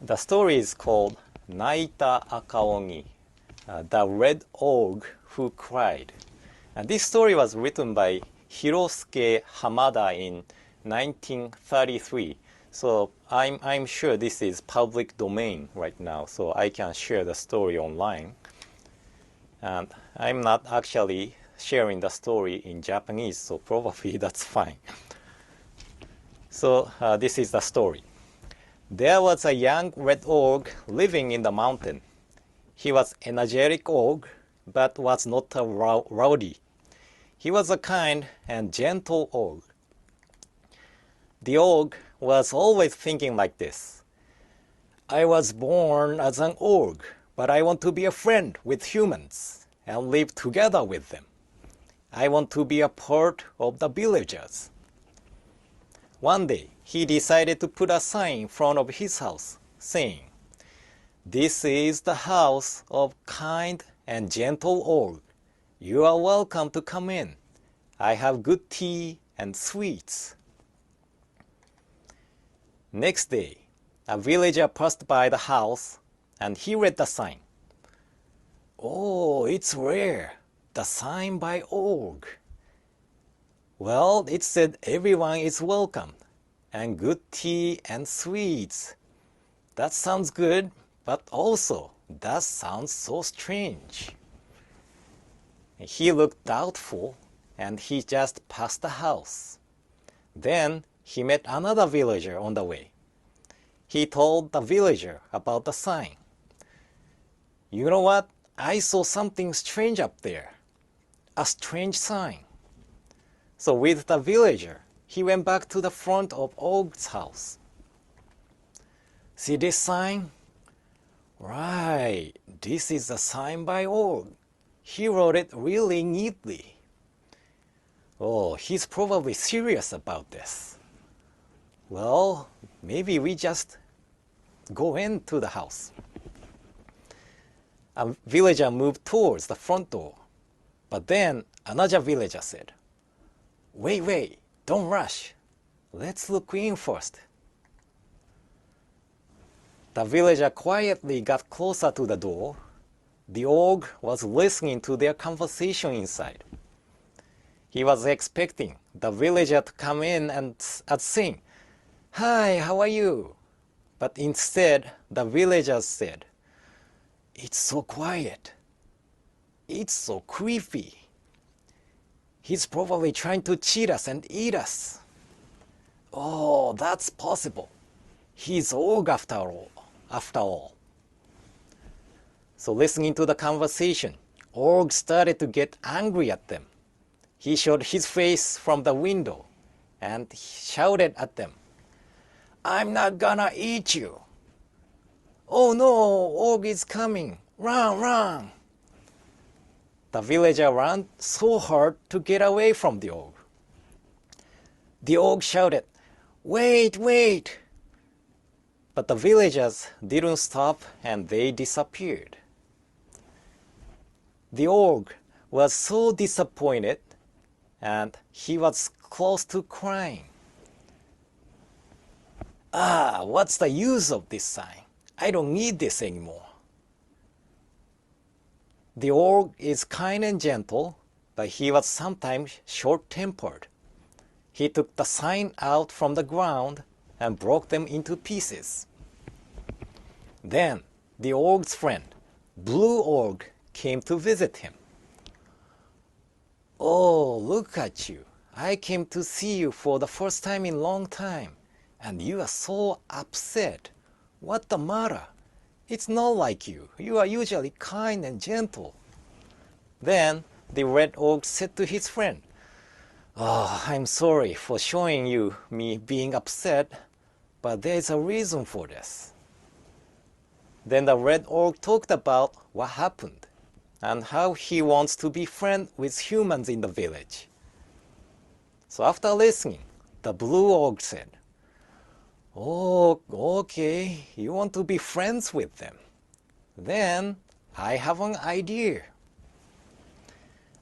The story is called Naita Akaogi, the red org who cried. And this story was written by Hirosuke Hamada in 1933. So I'm sure this is public domain right now, so I can share the story online. And I'm not actually sharing the story in Japanese, so probably that's fine. So this is the story. There was a young red org living in the mountain. He was energetic org, but was not a rowdy. He was a kind and gentle org. The org was always thinking like this. I was born as an org, but I want to be a friend with humans and live together with them. I want to be a part of the villagers. One day, he decided to put a sign in front of his house, saying, This is the house of kind and gentle org. You are welcome to come in. I have good tea and sweets. Next day, a villager passed by the house and he read the sign. Oh, it's rare. The sign by org. Well, it said everyone is welcome and good tea and sweets. That sounds good, but also that sounds so strange. He looked doubtful and he just passed the house. Then he met another villager on the way. He told the villager about the sign. You know what? I saw something strange up there. A strange sign. So with the villager, he went back to the front of Org's house. See this sign? Right, this is a sign by Org. He wrote it really neatly. Oh, he's probably serious about this. Well, maybe we just go into the house. A villager moved towards the front door. But then another villager said, Wait, don't rush. Let's look in first. The villager quietly got closer to the door. The org was listening to their conversation inside. He was expecting the villager to come in and sing, Hi, how are you? But instead, the villager said, It's so quiet. It's so creepy. He's probably trying to cheat us and eat us. Oh, that's possible. He's org after all. So listening to the conversation, org started to get angry at them. He showed his face from the window and shouted at them, I'm not gonna eat you. Oh no, org is coming. Run. The villager ran so hard to get away from the org. The org shouted, Wait! But the villagers didn't stop and they disappeared. The org was so disappointed and he was close to crying. What's the use of this sign? I don't need this anymore. The org is kind and gentle, but he was sometimes short-tempered. He took the sign out from the ground and broke them into pieces. Then the org's friend, Blue Org, came to visit him. Oh, look at you. I came to see you for the first time in a long time, and you are so upset. What the matter? It's not like you. You are usually kind and gentle. Then the red org said to his friend, Oh, I'm sorry for showing you me being upset, but there is a reason for this. Then the red org talked about what happened and how he wants to be friends with humans in the village. So after listening, the blue org said, Oh, okay, you want to be friends with them. Then I have an idea.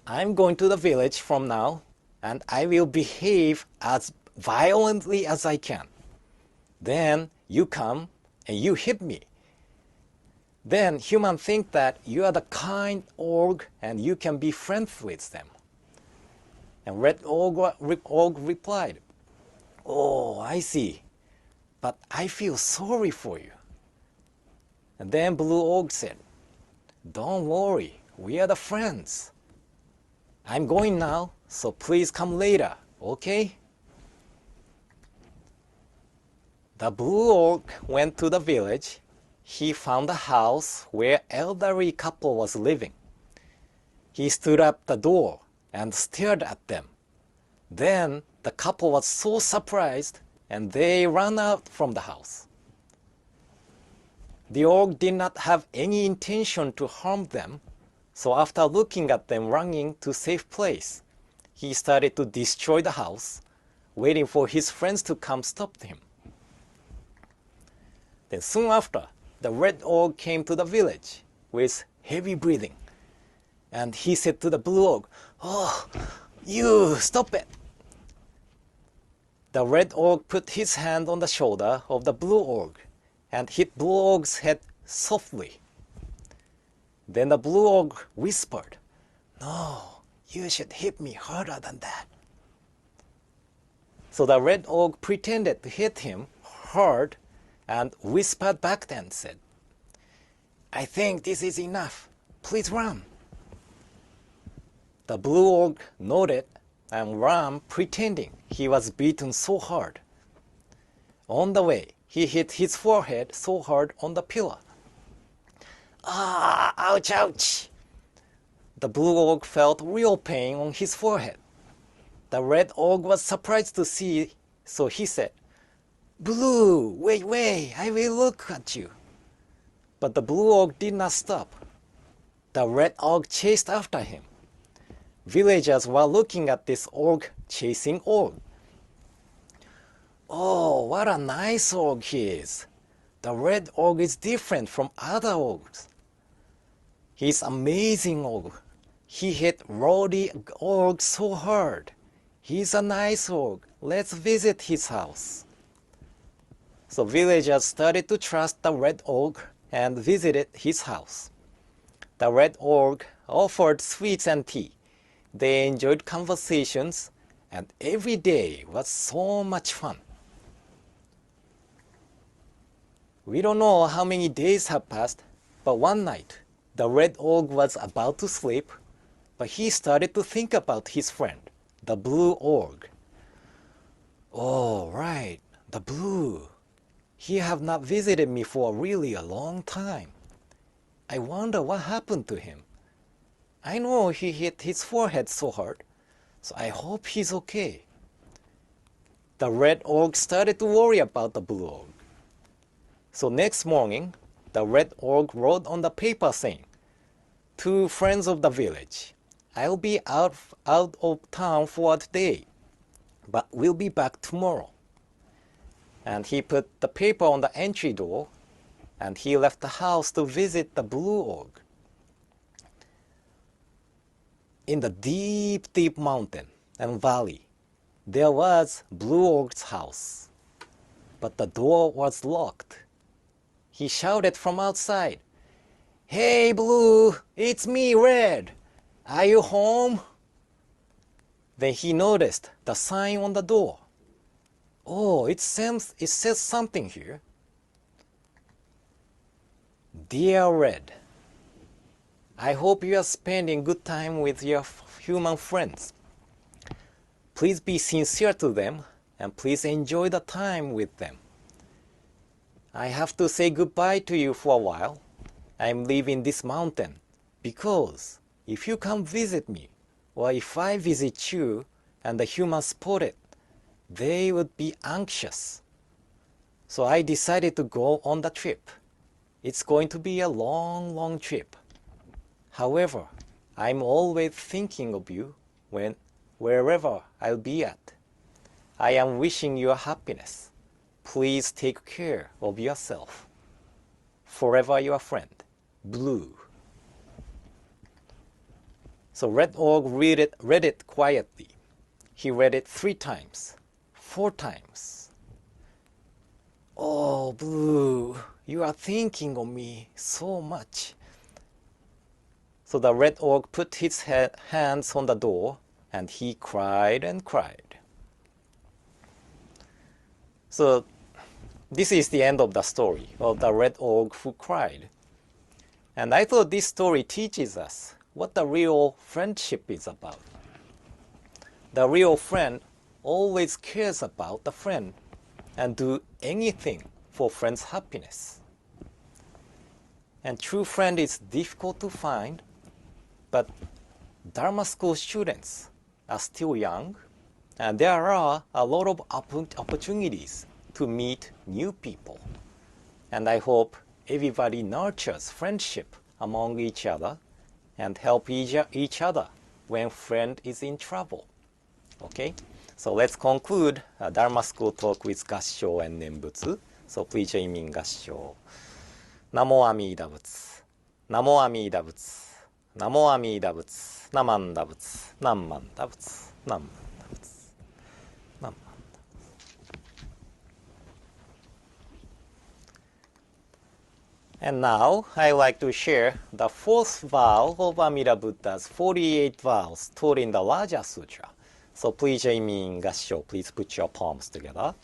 I'm going to the village from now, and I will behave as violently as I can. Then you come and you hit me. Then humans think that you are the kind orc and you can be friends with them. And Red Orc replied, "Oh, I see, but I feel sorry for you." And then Blue Orc said, "Don't worry, we are the friends. I'm going now, so please come later, okay?" The Blue Orc went to the village. He found a house where elderly couple was living. He stood at the door and stared at them. Then the couple was so surprised and they ran out from the house. The orc did not have any intention to harm them, so after looking at them running to a safe place, he started to destroy the house, waiting for his friends to come stop him. Then soon after, the Red Orc came to the village with heavy breathing. And he said to the Blue Orc, "Oh, you, stop it." The Red Orc put his hand on the shoulder of the Blue Orc and hit Blue Orc's head softly. Then the Blue Orc whispered, "No, you should hit me harder than that." So the Red Orc pretended to hit him hard and whispered back and said, "I think this is enough. Please run." The Blue Orc nodded and ran, pretending he was beaten so hard. On the way, he hit his forehead so hard on the pillar. "Ah, ouch, ouch!" The Blue Orc felt real pain on his forehead. The Red Orc was surprised to see, so he said, "Blue, wait, I will look at you." But the Blue Orc did not stop. The Red Orc chased after him. Villagers were looking at this orc chasing orc. "Oh, what a nice orc he is. The Red Orc is different from other orcs. He's amazing orc. He hit Rowdy Orc so hard. He's a nice orc. Let's visit his house." So villagers started to trust the Red Orc and visited his house. The Red Orc offered sweets and tea. They enjoyed conversations, and every day was so much fun. We don't know how many days have passed, but one night, the Red Orc was about to sleep, but he started to think about his friend, the Blue Orc. "Oh, right, the Blue. He have not visited me for really a long time. I wonder what happened to him. I know he hit his forehead so hard, so I hope he's okay." The Red Orc started to worry about the Blue Orc. So next morning, the Red Orc wrote on the paper saying, "To friends of the village, I'll be out of town for a day, but we'll be back tomorrow." And he put the paper on the entry door, and he left the house to visit the Blue Orc. In the deep, deep mountain and valley, there was Blue Orc's house, but the door was locked. He shouted from outside, "Hey, Blue, it's me, Red. Are you home?" Then he noticed the sign on the door. "Oh, it says something here. Dear Red, I hope you are spending good time with your human friends. Please be sincere to them and please enjoy the time with them. I have to say goodbye to you for a while. I'm leaving this mountain because if you come visit me or if I visit you and the humans spot it, they would be anxious. So I decided to go on the trip. It's going to be a long, long trip. However, I'm always thinking of you wherever I'll be at. I am wishing you happiness. Please take care of yourself. Forever your friend, Blue." So Red Orc read it quietly. He read it 3 times, 4 times. "Oh, Blue, you are thinking of me so much." So the red orc put his hands on the door and he cried and cried. So this is the end of the story of the red orc who cried. And I thought this story teaches us what the real friendship is about. The real friend always cares about the friend and do anything for friend's happiness. And true friend is difficult to find, but Dharma school students are still young, and there are a lot of opportunities to meet new people. And I hope everybody nurtures friendship among each other and help each other when friend is in trouble. Okay? So let's conclude Dharma school talk with Gassho and Nembutsu. So please join me in Gassho. Namo Amida Butsu. Namo Amida Butsu. Namo Amida Butsu. Namanda Butsu. Namanda Butsu. Namanda Butsu. Namanda. And now I like to share the fourth vow of Amida Buddha's 48 vows taught in the Raja Sutra. So please join me in Gassho. Please put your palms together.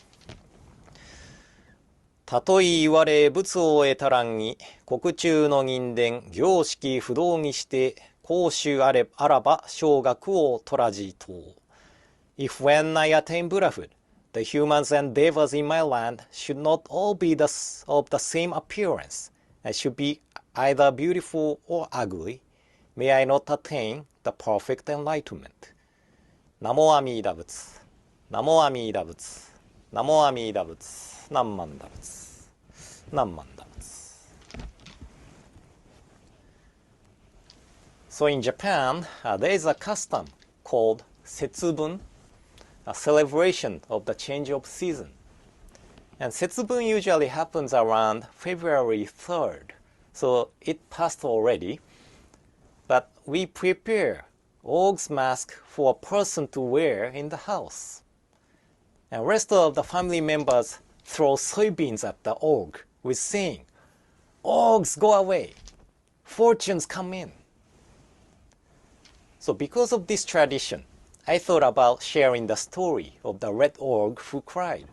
たとえ言われ仏を得たらんに、国中の人伝、行式不動にして、公衆あらば小学を取らじと。If when I attain Buddhahood, the humans and devas in my land should not all be of the same appearance, and should be either beautiful or ugly, may I not attain the perfect enlightenment. ナモアミーダ仏。ナモアミーダ仏。ナモアミーダ仏。何万打仏。何万打仏。So in Japan, there is a custom called Setsubun, a celebration of the change of season. And Setsubun usually happens around February 3rd. So it passed already. But we prepare Og's mask for a person to wear in the house. And rest of the family members throw soybeans at the Og with saying, "Ogs, go away. Fortunes come in." So because of this tradition, I thought about sharing the story of the red Og who cried.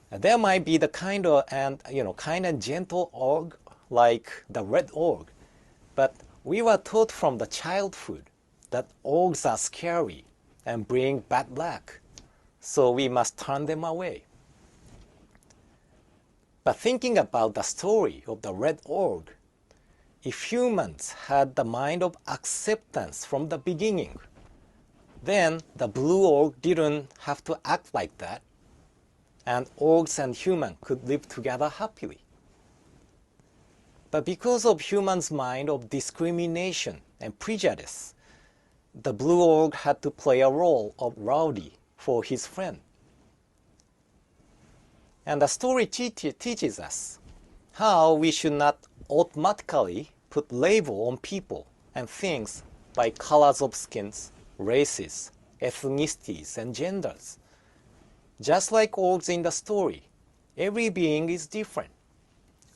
There might be the kind and gentle Og like the red Og, but we were taught from the childhood that Ogs are scary and bring bad luck, so we must turn them away. But thinking about the story of the red Og, if humans had the mind of acceptance from the beginning, then the blue Og didn't have to act like that, and Ogs and humans could live together happily. But because of humans' mind of discrimination and prejudice, the blue Og had to play a role of rowdy for his friend. And the story teaches us how we should not automatically put label on people and things by colors of skins, races, ethnicities, and genders. Just like Ogs in the story, every being is different.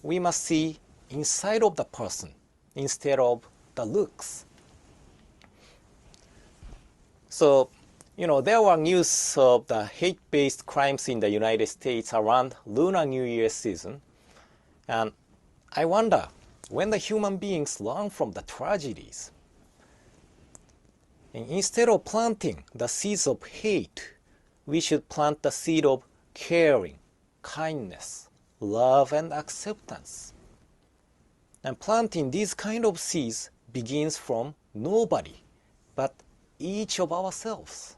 We must see inside of the person instead of the looks. So, there were news of the hate-based crimes in the United States around Lunar New Year season. And I wonder, when the human beings learn from the tragedies, and instead of planting the seeds of hate, we should plant the seed of caring, kindness, love, and acceptance. And planting these kind of seeds begins from nobody, but each of ourselves.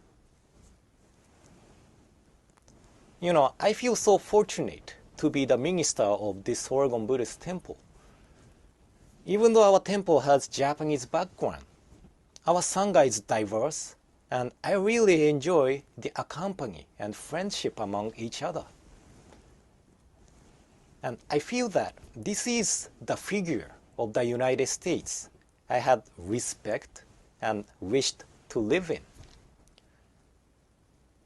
I feel so fortunate to be the minister of this Oregon Buddhist temple. Even though our temple has Japanese background, our Sangha is diverse, and I really enjoy the accompany and friendship among each other. And I feel that this is the figure of the United States I had respect and wished to live in.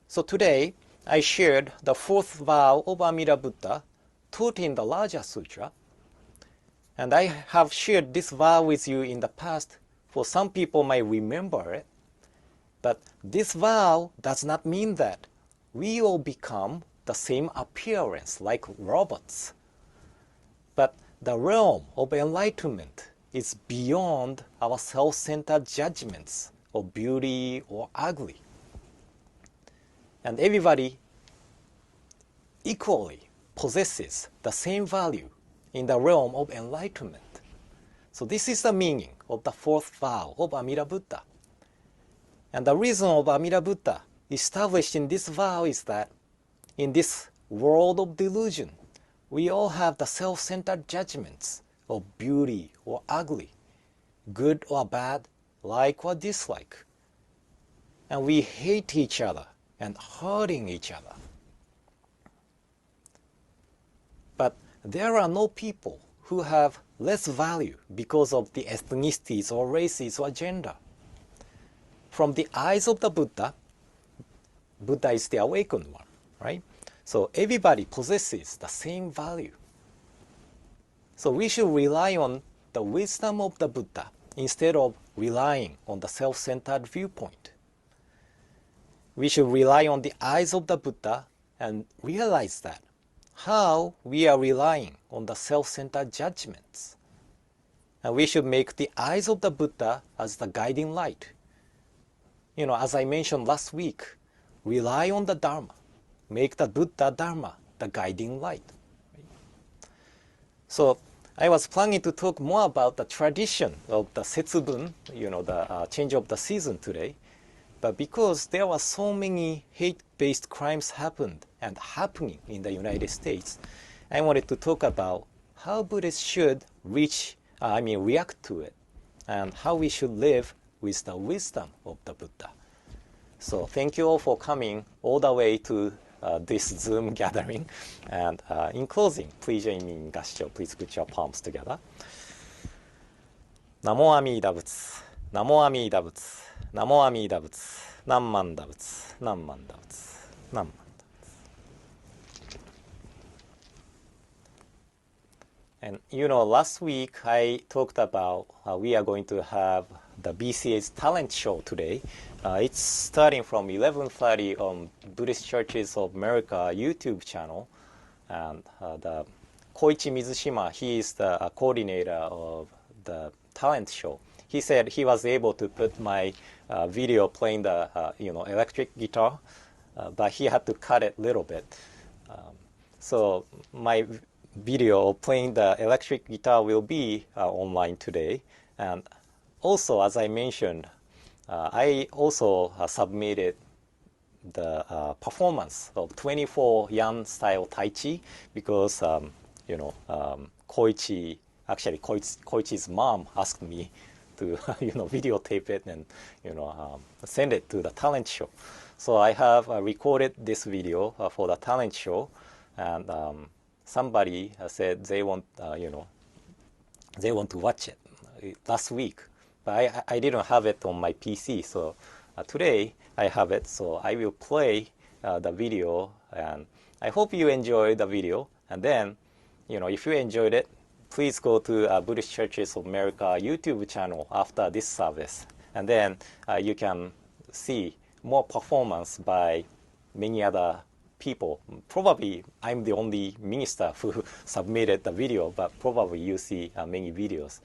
So today, I shared the fourth vow of Amida Buddha taught in the Raja Sutra. And I have shared this vow with you in the past. For some people might remember it. But this vow does not mean that we will become the same appearance like robots. But the realm of enlightenment is beyond our self-centered judgments of beauty or ugly. And everybody equally possesses the same value in the realm of enlightenment. So this is the meaning of the fourth vow of Amida Buddha. And the reason of Amida Buddha established in this vow is that in this world of delusion, we all have the self-centered judgments of beauty or ugly, good or bad, like or dislike. And we hate each other and hurting each other. But there are no people who have less value because of the ethnicities or races or gender. From the eyes of the Buddha, Buddha is the awakened one, right? So everybody possesses the same value. So we should rely on the wisdom of the Buddha instead of relying on the self-centered viewpoint. We should rely on the eyes of the Buddha and realize that how we are relying on the self-centered judgments. And we should make the eyes of the Buddha as the guiding light. As I mentioned last week, rely on the Dharma. Make the Buddha Dharma the guiding light. So I was planning to talk more about the tradition of the Setsubun, the change of the season today. But because there were so many hate-based crimes happened and happening in the United States, I wanted to talk about how Buddhists should react to it, and how we should live with the wisdom of the Buddha. So thank you all for coming all the way to this Zoom gathering. And in closing, please join me in Gassho. Please put your palms together. Namo Amida Butsu. Namo Amida Butsu. Namo Amida Butsu. Nammanda Butsu. Nammanda Butsu. Nammanda. And last week I talked about we are going to have the BCA's talent show today. It's starting from 11:30 on Buddhist Churches of America YouTube channel. And the Koichi Mizushima, he is the coordinator of the talent show. He said he was able to put my video playing the electric guitar, but he had to cut it a little bit. So my video of playing the electric guitar will be online today. And also, as I mentioned, I also submitted the performance of 24 Yan style Tai-chi because, Koichi's mom asked me to, videotape it and, send it to the talent show. So I have recorded this video for the talent show, and somebody said they want to watch it last week, but I didn't have it on my PC. So today I have it, so I will play the video, and I hope you enjoy the video. And then, if you enjoyed it, please go to Buddhist Churches of America YouTube channel after this service, and then you can see more performance by many other people. Probably I'm the only minister who submitted the video, but probably you see many videos.